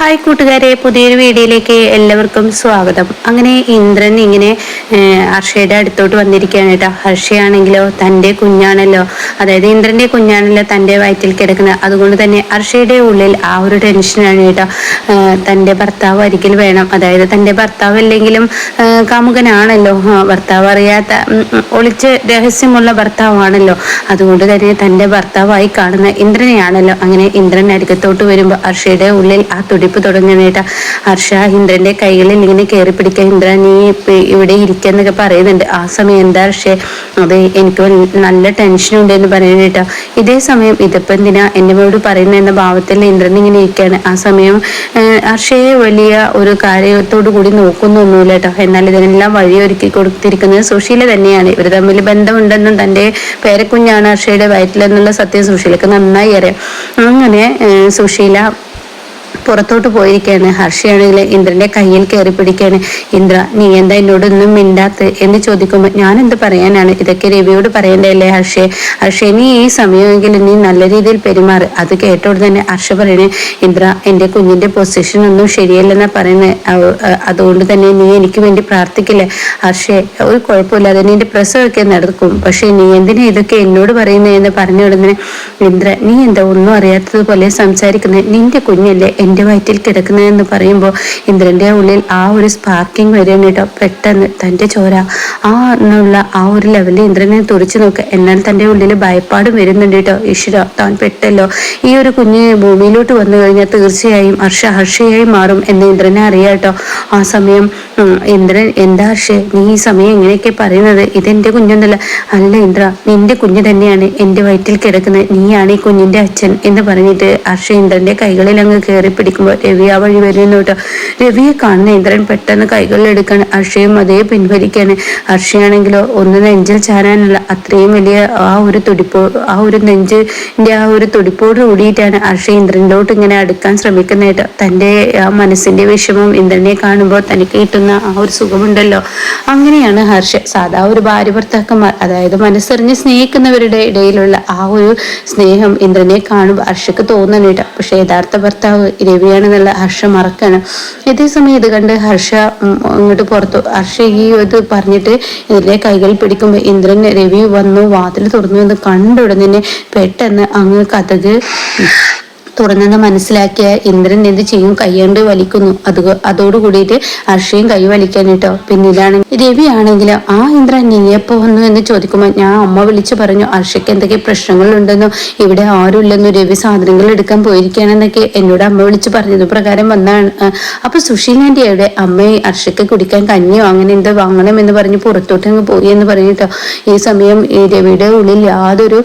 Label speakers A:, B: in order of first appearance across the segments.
A: Hi കൂട്ടുകാരെ, പുതിയൊരു വീഡിയോയിലേക്ക് എല്ലാവർക്കും സ്വാഗതം. അങ്ങനെ ഇന്ദ്രൻ ഇങ്ങനെ ഹർഷയുടെ അടുത്തോട്ട് വന്നിരിക്കുകയാണ് കേട്ടോ. ഹർഷയാണെങ്കിലോ തൻ്റെ കുഞ്ഞാണല്ലോ, അതായത് ഇന്ദ്രന്റെ കുഞ്ഞാണല്ലോ തൻ്റെ വയറ്റിൽ കിടക്കുന്നത്. അതുകൊണ്ട് തന്നെ ഹർഷയുടെ ഉള്ളിൽ ആ ഒരു ടെൻഷനാണ് കേട്ടോ. തൻ്റെ ഭർത്താവ് ഒരിക്കൽ വേണം, അതായത് തൻ്റെ ഭർത്താവ് അല്ലെങ്കിലും കാമുകനാണല്ലോ, ഭർത്താവ് അറിയാത്ത ഒളിച്ച് രഹസ്യമുള്ള ഭർത്താവാണല്ലോ. അതുകൊണ്ട് തന്നെ തൻ്റെ ഭർത്താവായി കാണുന്ന ഇന്ദ്രനെയാണല്ലോ. അങ്ങനെ ഇന്ദ്രൻ അരികത്തോട്ട് വരുമ്പോൾ ഹർഷയുടെ ഉള്ളിൽ ആ തുടിപ്പ് തുടങ്ങാനായിട്ട് ഹർഷ ഇന്ദ്രന്റെ കൈകളിൽ ഇങ്ങനെ കയറി പിടിക്കുക. ഇന്ദ്ര, നീ ഇവിടെ ഇരിക്കുന്നൊക്കെ പറയുന്നുണ്ട്. ആ സമയം എന്താ ഹർഷേ, അതെ എനിക്ക് നല്ല ടെൻഷനുണ്ട് എന്ന് പറയാനായിട്ടോ. ഇതേ സമയം ഇതിപ്പോ എന്തിനാ എന്നോട് പറയുന്ന എന്ന ഭാവത്തിൽ ഇന്ദ്രൻ ഇങ്ങനെ ഇരിക്കുകയാണ്. ആ സമയം ഹർഷയെ വലിയ ഒരു കാര്യത്തോടു കൂടി നോക്കുന്നൊന്നുമില്ല കേട്ടോ. എന്നാൽ ഇതിനെല്ലാം വഴിയൊരുക്കി കൊടുത്തിരിക്കുന്നത് സുശീല തന്നെയാണ്. ഇവർ തമ്മിൽ ബന്ധമുണ്ടെന്നും തൻ്റെ പേരക്കുഞ്ഞാണ് ഹർഷയുടെ വയറ്റിലെന്നുള്ള സത്യം സുശീലക്ക് നന്നായി അറിയാം. അങ്ങനെ സുശീല പുറത്തോട്ട് പോയിരിക്കുകയാണ്. ഹർഷയാണെങ്കിൽ ഇന്ദ്രന്റെ കയ്യിൽ കയറി പിടിക്കുകയാണ്. ഇന്ദ്ര, നീ എന്താ എന്നോടൊന്നും മിണ്ടാത്ത് എന്ന് ചോദിക്കുമ്പോൾ ഞാൻ എന്ത് പറയാനാണ്, ഇതൊക്കെ രവിയോട് പറയണ്ടല്ലേ ഹർഷേ. ഹർഷേ, നീ ഈ സമയമെങ്കിലും നീ നല്ല രീതിയിൽ പെരുമാറ്. അത് കേട്ടോട് തന്നെ ഹർഷ പറയണേ, ഇന്ദ്ര എന്റെ കുഞ്ഞിന്റെ പൊസിഷൻ ഒന്നും ശരിയല്ലെന്നാ പറയുന്നത്. അതുകൊണ്ട് തന്നെ നീ എനിക്ക് വേണ്ടി പ്രാർത്ഥിക്കില്ലേ ഹർഷേ. ഒരു കുഴപ്പമില്ലാതെ നിന്റെ പ്രസവമൊക്കെ നടക്കും, പക്ഷെ നീ എന്തിനാ ഇതൊക്കെ എന്നോട് പറയുന്നത് എന്ന് പറഞ്ഞു വിടുന്നതിന് ഇന്ദ്ര, നീ എന്താ ഒന്നും അറിയാത്തതുപോലെ സംസാരിക്കുന്നത്. നിന്റെ കുഞ്ഞല്ലേ എൻ്റെ വയറ്റിൽ കിടക്കുന്നതെന്ന് പറയുമ്പോൾ ഇന്ദ്രന്റെ ഉള്ളിൽ ആ ഒരു സ്പാർക്കിംഗ് വരികയാണ് കേട്ടോ. പെട്ടെന്ന് തൻ്റെ ചോര എന്നുള്ള ആ ഒരു ലെവലിൽ ഇന്ദ്രനെ തുറച്ചു നോക്കുക. എന്നാൽ തൻ്റെ ഉള്ളിൽ ഭയപ്പാടും വരുന്നുണ്ട് കേട്ടോ. ഈശ്വര, താൻ പെട്ടല്ലോ, ഈ ഒരു കുഞ്ഞ് ഭൂമിയിലോട്ട് വന്നു കഴിഞ്ഞാൽ തീർച്ചയായും ഹർഷയായി മാറും എന്ന് ഇന്ദ്രനെ അറിയാം കേട്ടോ. ആ സമയം ഇന്ദ്രൻ, എന്താ ഹർഷേ നീ ഈ സമയം എങ്ങനെയൊക്കെ പറയുന്നത്, ഇതെന്റെ കുഞ്ഞൊന്നല്ല. അല്ല ഇന്ദ്ര, നിന്റെ കുഞ്ഞ് തന്നെയാണ് എൻ്റെ വയറ്റിൽ കിടക്കുന്നത്, നീയാണ് ഈ കുഞ്ഞിന്റെ അച്ഛൻ എന്ന് പറഞ്ഞിട്ട് ഹർഷ ഇന്ദ്രന്റെ കൈകളിൽ അങ്ങ് കയറി പിടിക്കുമ്പോൾ രവി ആ വഴി വരുന്നു കേട്ടോ. രവിയെ കാണുന്ന ഇന്ദ്രൻ പെട്ടെന്ന് കൈകളിൽ എടുക്കാൻ ഹർഷയും അതേ പിൻവലിക്കാണ്. ഹർഷയാണെങ്കിലോ ഒന്ന് നെഞ്ചിൽ ചാരാനുള്ള അത്രയും വലിയ ആ ഒരു തുടിപ്പോ, ആ ഒരു നെഞ്ചിന്റെ ആ ഒരു തുടിപ്പോട് കൂടിയിട്ടാണ് ഹർഷ ഇന്ദ്രനിലോട്ട് ഇങ്ങനെ അടുക്കാൻ ശ്രമിക്കുന്നത് കേട്ടോ. തൻ്റെ ആ മനസ്സിന്റെ വിഷമം ഇന്ദ്രനെ കാണുമ്പോൾ തനിക്ക് കിട്ടുന്ന ആ ഒരു സുഖമുണ്ടല്ലോ, അങ്ങനെയാണ് ഹർഷ. സാധാ ഒരു ഭാര്യ ഭർത്താക്കന്മാർ, അതായത് മനസ്സറിഞ്ഞ് സ്നേഹിക്കുന്നവരുടെ ഇടയിലുള്ള ആ ഒരു സ്നേഹം ഇന്ദ്രനെ കാണുമ്പോൾ ഹർഷക്ക് തോന്നണം കേട്ടോ. പക്ഷെ യഥാർത്ഥ ഭർത്താവ് രവിയാണെന്നുള്ള ഹർഷ മറക്കണം. ഇതേസമയം ഇത് കണ്ട് ഹർഷ ഇങ്ങോട്ട് പുറത്തു. ഹർഷ ഈ ഇത് പറഞ്ഞിട്ട് ഇതിലെ കൈകൾ പിടിക്കുമ്പോൾ ഇന്ദ്രൻ രവി വന്നു വാതിൽ തുറന്നു എന്ന് കണ്ട ഉടനെ പെട്ടെന്ന് അങ്ങ് കഥക് തുറന്നെന്ന് മനസ്സിലാക്കിയ ഇന്ദ്രൻ എന്ത് ചെയ്യും, കൈകൊണ്ട് വലിക്കുന്നു. അതോടുകൂടിയിട്ട് ഹർഷയും കൈ വലിക്കാൻ കേട്ടോ. പിന്നീടാണ് രവി ആണെങ്കിലും ആ ഇന്ദ്രൻ നീ എപ്പോ വന്നു എന്ന് ചോദിക്കുമ്പോൾ ഞാൻ അമ്മ വിളിച്ചു പറഞ്ഞു ഹർഷയ്ക്ക് എന്തൊക്കെ പ്രശ്നങ്ങളുണ്ടെന്നോ, ഇവിടെ ആരുമില്ലെന്നോ, രവി സാധനങ്ങൾ എടുക്കാൻ പോയിരിക്കുകയാണെന്നൊക്കെ എന്നോട് അമ്മ വിളിച്ചു പറഞ്ഞത് പ്രകാരം വന്നാണ്. അപ്പൊ സുശീലാന്റെ അവിടെ അമ്മയെ ഹർഷയ്ക്ക് കുടിക്കാൻ കഞ്ഞിയോ അങ്ങനെ എന്തോ വാങ്ങണം എന്ന് പറഞ്ഞ് പുറത്തോട്ട് അങ്ങ് പോയി എന്ന് പറഞ്ഞിട്ടോ. ഈ സമയം ഈ രവിയുടെ ഉള്ളിൽ യാതൊരു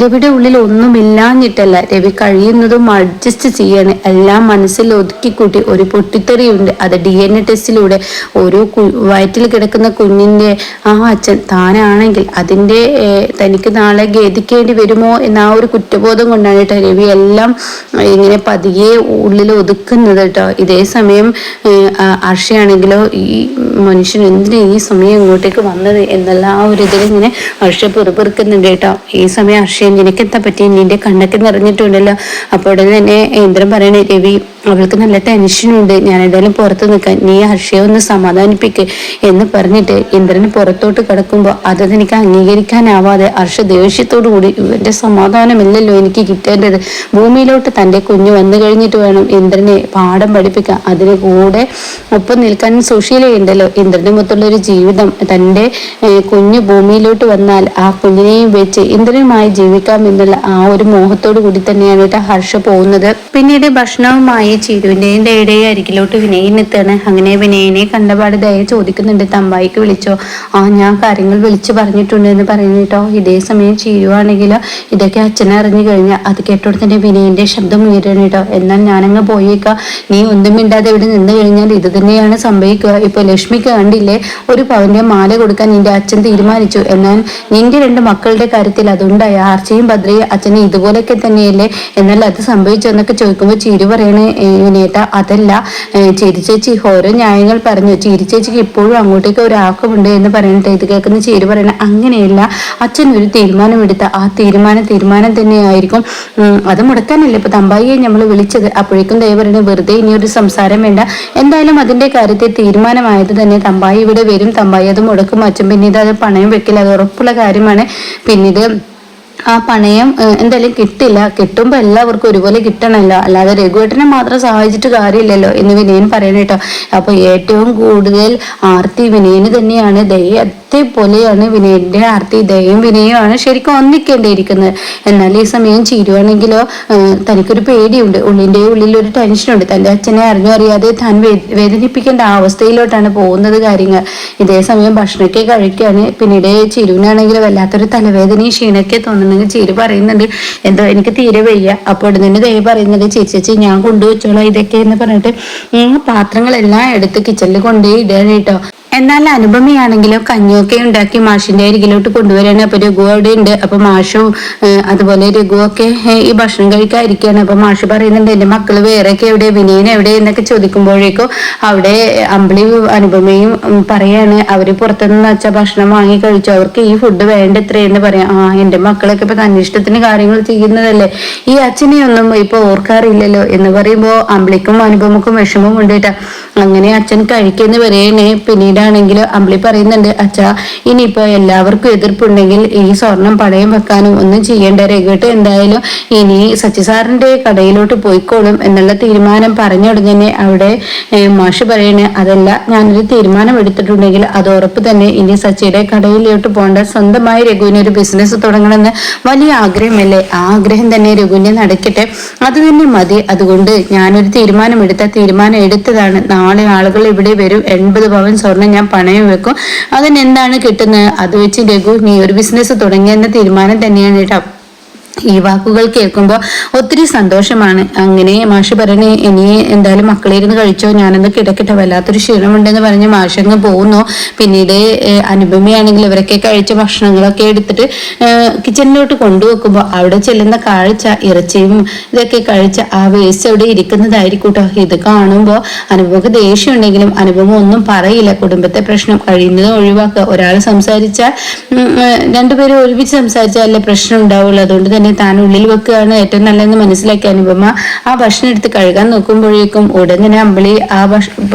A: രവിയുടെ ഉള്ളിൽ ഒന്നുമില്ലാഞ്ഞിട്ടല്ല, രവി കഴിയുന്നതും അഡ്ജസ്റ്റ് ചെയ്യാണ്. എല്ലാം മനസ്സിൽ ഒതുക്കിക്കൂട്ടി ഒരു പൊട്ടിത്തെറിയുണ്ട്. അത് DNA ടെസ്റ്റിലൂടെ ഒരു വയറ്റിൽ കിടക്കുന്ന കുഞ്ഞിന്റെ ആ അച്ഛൻ താനാണെങ്കിൽ അതിന്റെ തനിക്ക് നാളെ ഖേദിക്കേണ്ടി വരുമോ എന്ന ആ ഒരു കുറ്റബോധം കൊണ്ടാണ് കേട്ടോ രവി എല്ലാം ഇങ്ങനെ പതിയെ ഉള്ളിൽ ഒതുക്കുന്നത് കേട്ടോ. ഇതേ സമയം ഹർഷയാണെങ്കിലോ ഈ മനുഷ്യൻ എന്തിനാ ഈ സമയം ഇങ്ങോട്ടേക്ക് വന്നത് എന്നുള്ള ആ ഒരു ഇതിൽ ഇങ്ങനെ ഹർഷ പെറുപെറുക്കുന്നുണ്ട് കേട്ടോ. ഈ സമയം ഹർഷ നിനക്കെന്താ പറ്റി, നിന്റെ കണ്ണൊക്കെ നിറഞ്ഞിട്ടുണ്ടല്ലോ. അപ്പോൾ ഉടനെ തന്നെ ഇന്ദ്രൻ പറയണേ, രവി അവൾക്ക് നല്ല ടെൻഷനുണ്ട്, ഞാൻ എന്തായാലും പുറത്ത് നിൽക്കാൻ, നീ ഹർഷയെ ഒന്ന് സമാധാനിപ്പിക്ക് എന്ന് പറഞ്ഞിട്ട് ഇന്ദ്രൻ പുറത്തോട്ട് കിടക്കുമ്പോൾ അതെനിക്ക് അംഗീകരിക്കാനാവാതെ ഹർഷ ദേഷ്യത്തോടു കൂടി, ഇവന്റെ സമാധാനമില്ലല്ലോ എനിക്ക് കിട്ടേണ്ടത്, ഭൂമിയിലോട്ട് തൻ്റെ കുഞ്ഞ് വന്നു കഴിഞ്ഞിട്ട് വേണം ഇന്ദ്രനെ പാഠം പഠിപ്പിക്കാൻ, അതിന് കൂടെ ഒപ്പം നിൽക്കാൻ സുശീലയുണ്ടല്ലോ. ഇന്ദ്രന്റെ മൊത്തമുള്ള ഒരു ജീവിതം, തൻ്റെ കുഞ്ഞ് ഭൂമിയിലോട്ട് വന്നാൽ ആ കുഞ്ഞിനെയും വെച്ച് ഇന്ദ്രനുമായി ജീവിക്കാം എന്നുള്ള ആ ഒരു മോഹത്തോടു കൂടി തന്നെയാണ് കേട്ടോ ഹർഷ പോകുന്നത്. പിന്നീട് ഭക്ഷണവുമായി ചിരുവിന്റെയും ദയയുടെയും അരികിലോട്ട് വിനയൻ എത്താണ്. അങ്ങനെ വിനയനെ കണ്ടപാട് ദയ ചോദിക്കുന്നുണ്ട്, തമ്പായിക്ക് വിളിച്ചോ? ഞാൻ കാര്യങ്ങൾ വിളിച്ചു പറഞ്ഞിട്ടുണ്ട് എന്ന് പറയുന്നു കേട്ടോ. ഇതേ സമയം ചിരുവാണെങ്കിലോ ഇതൊക്കെ അച്ഛനെ അറിഞ്ഞു കഴിഞ്ഞാൽ അത് കേട്ടോടെ തന്നെ വിനയന്റെ ശബ്ദം ഉയരണം കേട്ടോ. എന്നാൽ ഞാനങ്ങ് പോയേക്കാം, നീ ഒന്നും മിണ്ടാതെ ഇവിടെ നിന്ന് കഴിഞ്ഞാൽ ഇത് തന്നെയാണ് സംഭവിക്കുക. ഇപ്പൊ ലക്ഷ്മിക്ക് കണ്ടില്ലേ, ഒരു പവന്റെ മാല കൊടുക്കാൻ നിന്റെ അച്ഛൻ തീരുമാനിച്ചു, എന്നാൽ നിന്റെ 2 മക്കളുടെ കാര്യത്തിൽ അതുണ്ടായ ആർച്ചയും ഭദ്രയും അച്ഛനെ ഇതുപോലൊക്കെ തന്നെയല്ലേ, എന്നാൽ അത് സംഭവിച്ചു എന്നൊക്കെ ചോദിക്കുമ്പോൾ ചിരി പറയണേ, വിനേട്ട അതല്ല, ചിരി ചേച്ചി ഓരോ ന്യായങ്ങൾ പറഞ്ഞു, ചിരി ചേച്ചിക്ക് ഇപ്പോഴും അങ്ങോട്ടേക്ക് ഒരു ആക്കമുണ്ട് എന്ന് പറഞ്ഞിട്ട് ഇത് കേൾക്കുന്ന ചേരി പറയണ അങ്ങനെയല്ല, അച്ഛൻ ഒരു തീരുമാനം എടുത്ത ആ തീരുമാനം തന്നെയായിരിക്കും, അത് മുടക്കാനല്ലേ ഇപ്പൊ തമ്പായിയെ നമ്മൾ വിളിച്ചത്. അപ്പോഴേക്കും ദയ പറയുന്നത് വെറുതെ ഇനിയൊരു സംസാരം വേണ്ട, എന്തായാലും അതിന്റെ കാര്യത്തിൽ തീരുമാനമായത് തന്നെ തമ്പായി ഇവിടെ വരും, തമ്പായി അത് മുടക്കും, അച്ഛൻ പിന്നീട് അത് പണയം വെക്കില്ല, അത് ഉറപ്പുള്ള കാര്യമാണ്. പിന്നീട് ആ പണയം എന്തായാലും കിട്ടില്ല, കിട്ടുമ്പോൾ എല്ലാവർക്കും ഒരുപോലെ കിട്ടണമല്ലോ, അല്ലാതെ രഘുവേട്ടനെ മാത്രം സഹായിച്ചിട്ട് കാര്യമില്ലല്ലോ എന്ന് വിനയൻ പറയണ കേട്ടോ. അപ്പൊ ഏറ്റവും കൂടുതൽ ആർത്തി വിനയന് തന്നെയാണ്. ദയ പോലെയാണ് വിനയന്റെ ആർത്തി, ദയയും വിനയുമാണ് ശരിക്കും ഒന്നിക്കേണ്ടിയിരിക്കുന്നത്. എന്നാൽ ഈ സമയം ചിരുവാണെങ്കിലോ തനിക്കൊരു പേടിയുണ്ട്, ഉള്ളിന്റെ ഉള്ളിൽ ഒരു ടെൻഷനുണ്ട്. തന്റെ അച്ഛനെ അറിയാതെ താൻ വേദനിപ്പിക്കേണ്ട അവസ്ഥയിലോട്ടാണ് പോകുന്നത് കാര്യങ്ങൾ. ഇതേ സമയം ഭക്ഷണമൊക്കെ കഴിക്കുകയാണ്. പിന്നീട് ചിരുവിനാണെങ്കിൽ വല്ലാത്തൊരു തലവേദനയും ക്ഷീണൊക്കെ തോന്നുന്നെങ്കിൽ ചിരു പറയുന്നുണ്ട് എന്തോ എനിക്ക് തീരെ വയ്യ. അപ്പോൾ ഇവിടെ നിന്ന് ദയ പറയുന്നുണ്ട് ചേച്ചി ഞാൻ കൊണ്ടുവച്ചോളാം ഇതൊക്കെ എന്ന് പറഞ്ഞിട്ട് പാത്രങ്ങളെല്ലാം എടുത്ത് കിച്ചണിൽ കൊണ്ടുപോയി ഇടുകയാണ് കേട്ടോ. എന്നാൽ അനുപമയാണെങ്കിലോ കഞ്ഞിയൊക്കെ ഉണ്ടാക്കി മാഷിന്റെ അരികിലോട്ട് കൊണ്ടുവരാണ്. അപ്പൊ രഘു അവിടെ ഉണ്ട്. അപ്പൊ മാഷും അതുപോലെ രഘുവൊക്കെ ഈ ഭക്ഷണം കഴിക്കാതിരിക്കുകയാണ്. അപ്പൊ മാഷ് പറയുന്നുണ്ട് എന്റെ മക്കള് വേറെയൊക്കെ എവിടെ, വിനയൻ എവിടെ എന്നൊക്കെ ചോദിക്കുമ്പോഴേക്കും അവിടെ അമ്പിളി അനുപമയും പറയാണ് അവര് പുറത്തുനിന്ന് വെച്ചാൽ ഭക്ഷണം വാങ്ങി കഴിച്ചു, അവർക്ക് ഈ ഫുഡ് വേണ്ട എത്രയെന്ന് പറയാം. എന്റെ മക്കളൊക്കെ ഇപ്പൊ തന്നിഷ്ടത്തിന് കാര്യങ്ങൾ ചെയ്യുന്നതല്ലേ, ഈ അച്ഛനെ ഒന്നും ഇപ്പൊ ഓർക്കാറില്ലല്ലോ എന്ന് പറയുമ്പോ അമ്പിളിക്കും അനുപമക്കും വിഷമം ഉണ്ട് കേട്ടാ. അങ്ങനെ അച്ഛൻ കഴിക്കുന്ന പറയണേ. പിന്നീടാണെങ്കിൽ അമ്പിളി പറയുന്നുണ്ട് അച്ഛാ ഇനിയിപ്പോ എല്ലാവർക്കും എതിർപ്പുണ്ടെങ്കിൽ ഈ സ്വർണം പണയം വെക്കാനും ഒന്നും ചെയ്യേണ്ട, രഘുവേട്ടൻ എന്തായാലും ഇനി സച്ചിസാറിന്റെ കടയിലോട്ട് പോയിക്കോളും എന്നുള്ള തീരുമാനം പറഞ്ഞുടനെ അവിടെ മാഷ് പറയണേ അതല്ല, ഞാനൊരു തീരുമാനം എടുത്തിട്ടുണ്ടെങ്കിൽ അത് ഉറപ്പ് തന്നെ, ഇനി സച്ചിയുടെ കടയിലോട്ട് പോകേണ്ട, സ്വന്തമായി രഘുവിന് ഒരു ബിസിനസ് തുടങ്ങണമെന്ന് വലിയ ആഗ്രഹമല്ലേ, ആ ആഗ്രഹം തന്നെ രഘുവിനെ നടക്കട്ടെ, അത് തന്നെ മതി. അതുകൊണ്ട് ഞാനൊരു തീരുമാനം എടുത്തതാണ്, നാളെ ആളുകൾ ഇവിടെ വരും, 80 പവൻ സ്വർണം ഞാൻ പണയം വെക്കും, അതിനെന്താണ് കിട്ടുന്നത് അത് വെച്ച് രഘു നീ ഒരു ബിസിനസ് തുടങ്ങിയെന്ന തീരുമാനം തന്നെയാണ് കേട്ടോ. ഈ വാക്കുകൾ കേൾക്കുമ്പോൾ ഒത്തിരി സന്തോഷമാണ്. അങ്ങനെ മാഷ് പറയണേ ഇനി എന്തായാലും മക്കളെ ഇരുന്ന് കഴിച്ചോ, ഞാനൊന്ന് കിടക്കട്ടെ, വല്ലാത്തൊരു ക്ഷീണമുണ്ടെന്ന് പറഞ്ഞ് മാഷങ്ങ് പോകുന്നു. പിന്നീട് അനുപമയാണെങ്കിൽ ഇവരൊക്കെ കഴിച്ച ഭക്ഷണങ്ങളൊക്കെ എടുത്തിട്ട് കിച്ചണിലോട്ട് കൊണ്ടുവെക്കുമ്പോൾ അവിടെ ചെല്ലുന്ന കാഴ്ച ഇറച്ചിയും ഇതൊക്കെ കഴിച്ച ആ വേസ്റ്റ് അവിടെ ഇരിക്കുന്നതായിരിക്കും കേട്ടോ. ഇത് കാണുമ്പോൾ അനുപമക്ക് ദേഷ്യം ഉണ്ടെങ്കിലും അനുപമ ഒന്നും പറയില്ല. കുടുംബത്തെ പ്രശ്നം കഴിയുന്നത് ഒഴിവാക്കുക, ഒരാൾ സംസാരിച്ചാൽ രണ്ടുപേരും ഒരുമിച്ച് സംസാരിച്ചാലല്ലേ പ്രശ്നം ഉണ്ടാവുള്ളൂ. അതുകൊണ്ട് തന്നെ താൻ ഉള്ളിൽ വെക്കുകയാണ് ഏറ്റവും നല്ലതെന്ന് മനസ്സിലാക്കി അനുപമ ആ ഭക്ഷണം എടുത്ത് കഴുകാൻ നോക്കുമ്പോഴേക്കും ഉടൻ തന്നെ അമ്പിളി ആ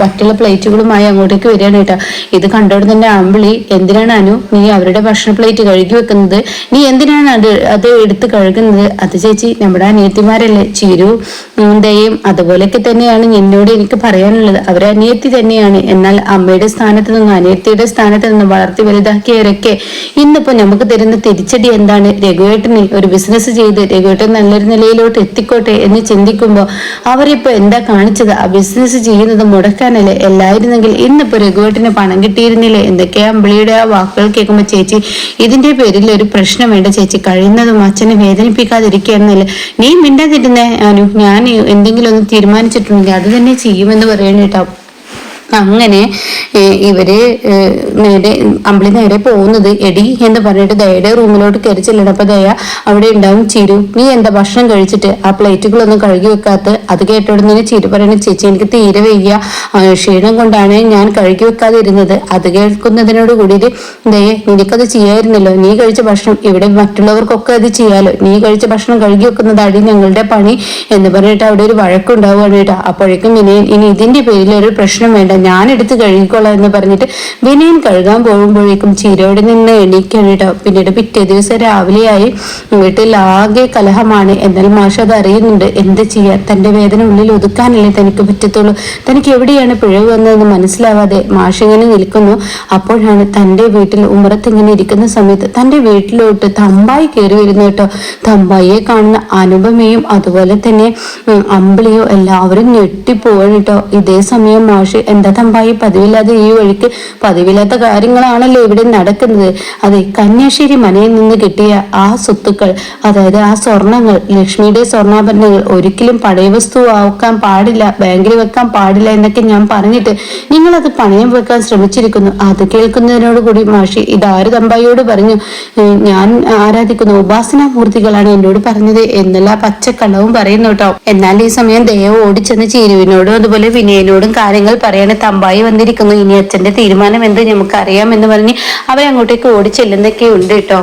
A: മറ്റുള്ള പ്ലേറ്റുകളുമായി അങ്ങോട്ടേക്ക് വരികയാണ് കേട്ടോ. ഇത് കണ്ടോടെ തന്നെ അമ്പിളി എന്തിനാണ് അനു നീ അവരുടെ ഭക്ഷണ പ്ലേറ്റ് കഴുകി വെക്കുന്നത്, നീ എന്തിനാണ് അത് എടുത്ത് കഴുകുന്നത്, അത് ചേച്ചി നമ്മുടെ അനിയത്തിമാരല്ലേ ചിരു ദയും അതുപോലെയൊക്കെ തന്നെയാണ് എന്നോട് എനിക്ക് പറയാനുള്ളത്, അവരെ അനിയത്തി തന്നെയാണ്. എന്നാൽ അമ്മയുടെ സ്ഥാനത്ത് നിന്നും അനിയത്തിയുടെ സ്ഥാനത്ത് നിന്നും വളർത്തി വലുതാക്കിയവരൊക്കെ ഇന്നിപ്പോ നമുക്ക് തരുന്ന തിരിച്ചടി എന്താണ്, രഘുവേട്ടനെ ഒരു ബിസിനസ് ചെയ്ത് രഘുവേട്ടൻ നല്ലൊരു നിലയിലോട്ട് എത്തിക്കോട്ടെ എന്ന് ചിന്തിക്കുമ്പോൾ അവരിപ്പോ എന്താ കാണിച്ചത്, ആ ബിസിനസ് ചെയ്യുന്നത് മുടക്കാനല്ലേ, എല്ലായിരുന്നെങ്കിൽ ഇന്നിപ്പോ രഘുവേട്ടന് പണം കിട്ടിയിരുന്നില്ലേ. എന്തൊക്കെയാ അമ്പിളിയുടെ ആ വാക്കുകൾ കേൾക്കുമ്പോ ചേച്ചി ഇതിന്റെ പേരിൽ ഒരു പ്രശ്നം വേണ്ട ചേച്ചി, കഴിയുന്നതും അച്ഛനെ വേദനിപ്പിക്കാതിരിക്കുകയെന്നല്ലേ, നീ മിണ്ടാതിരുന്നേ അനു, ഞാൻ എന്തെങ്കിലും ഒന്ന് തീരുമാനിച്ചിട്ടുണ്ടെങ്കിൽ അത് തന്നെ ചെയ്യുമെന്ന് പറയണേട്ടോ. അങ്ങനെ ഇവര് നേരെ അമ്പിളി നേരെ പോകുന്നത് എടി എന്ന് പറഞ്ഞിട്ട് ദയയുടെ റൂമിലോട്ട് കയറി ചെല്ലണം. അപ്പൊ ദയ അവിടെ ഉണ്ടാവും. ചിരു നീ എന്താ ഭക്ഷണം കഴിച്ചിട്ട് ആ പ്ലേറ്റുകളൊന്നും കഴുകി വെക്കാത്ത, അത് കേട്ടോടുന്നതിന് ചിരു പറയണ ചേച്ചി എനിക്ക് തീരെ വയ്യ, ക്ഷീണം കൊണ്ടാണ് ഞാൻ കഴുകി വെക്കാതെ ഇരുന്നത്. അത് കേൾക്കുന്നതിനോട് കൂടിയിട്ട് ദയ നിനക്കത് ചെയ്യായിരുന്നല്ലോ, നീ കഴിച്ച ഭക്ഷണം ഇവിടെ മറ്റുള്ളവർക്കൊക്കെ അത് ചെയ്യാലോ, നീ കഴിച്ച ഭക്ഷണം കഴുകി വെക്കുന്നതാണ് ഞങ്ങളുടെ പണി എന്ന് പറഞ്ഞിട്ട് അവിടെ ഒരു വഴക്കുണ്ടാവുകയാണ് കേട്ടോ. അപ്പോഴേക്കും വിനയൻ ഇനി ഇതിന്റെ പേരിൽ ഒരു പ്രശ്നം വേണ്ട, ഞാൻ എടുത്ത് കഴുകിക്കോളാം എന്ന് പറഞ്ഞിട്ട് വിനയൻ കഴുകാൻ പോകുമ്പോഴേക്കും ചിരയോടെ നിന്ന് എണീക്കാണ് കേട്ടോ. പിന്നീട് പിറ്റേ ദിവസം രാവിലെയായി വീട്ടിൽ ആകെ കലഹമാണ്. എന്നാൽ മാഷ് അത് അറിയുന്നുണ്ട്. എന്ത് ചെയ്യാൻ, തന്റെ വേദന ഉള്ളിൽ ഒതുക്കാനല്ലേ തനിക്ക് പറ്റത്തുള്ളൂ, തനിക്ക് എവിടെയാണ് പിഴവ് വന്നതെന്ന് മനസ്സിലാവാതെ മാഷ് ഇങ്ങനെ നിൽക്കുന്നു. അപ്പോഴാണ് തന്റെ വീട്ടിൽ ഉമ്മറത്ത് ഇങ്ങനെ ഇരിക്കുന്ന സമയത്ത് തന്റെ വീട്ടിലോട്ട് തമ്പായി കയറി വരുന്നു കേട്ടോ. തമ്പായിയെ കാണുന്ന അനുപമയും അതുപോലെ തന്നെ അമ്പിളിയോ എല്ലാവരും ഞെട്ടിപ്പോവാണ് കേട്ടോ. ഇതേ സമയം മാഷ് എന്താ എന്താ തമ്പായി പതിവില്ലാതെ ഈ വഴിക്ക്? പതിവില്ലാത്ത കാര്യങ്ങളാണല്ലോ ഇവിടെ നടക്കുന്നത്. അതെ, കന്യാശ്ശേരി മനയിൽ നിന്ന് കിട്ടിയ ആ സ്വത്തുക്കൾ, അതായത് ആ സ്വർണങ്ങൾ, ലക്ഷ്മിയുടെ സ്വർണ്ണാഭരണങ്ങൾ ഒരിക്കലും പഴയ വസ്തു ആക്കാൻ പാടില്ല, ബാങ്കിൽ വെക്കാൻ പാടില്ല എന്നൊക്കെ ഞാൻ പറഞ്ഞിട്ട് നിങ്ങൾ അത് പണയം വെക്കാൻ ശ്രമിച്ചിരിക്കുന്നു. അത് കേൾക്കുന്നതിനോട് കൂടി മാഷി ഇതാര് തമ്പായിയോട് പറഞ്ഞു, ഞാൻ ആരാധിക്കുന്ന ഉപാസനാമൂർത്തികളാണ് എന്നോട് പറഞ്ഞത് എന്നുള്ള പച്ചക്കള്ളവും പറയുന്നു കേട്ടോ. എന്നാൽ ഈ സമയം ദേവ ഓടിച്ചെന്ന് ചീരുവിനോടും അതുപോലെ വിനയനോടും കാര്യങ്ങൾ പറയാണ്. തമ്പായി വന്നിരിക്കുന്നു, ഇനി അച്ഛന്റെ തീരുമാനം എന്ത് നമുക്ക് അറിയാം എന്ന് പറഞ്ഞ് അവരങ്ങോട്ടേക്ക് ഓടിച്ചെല്ലുന്നൊക്കെ ഉണ്ട് കേട്ടോ.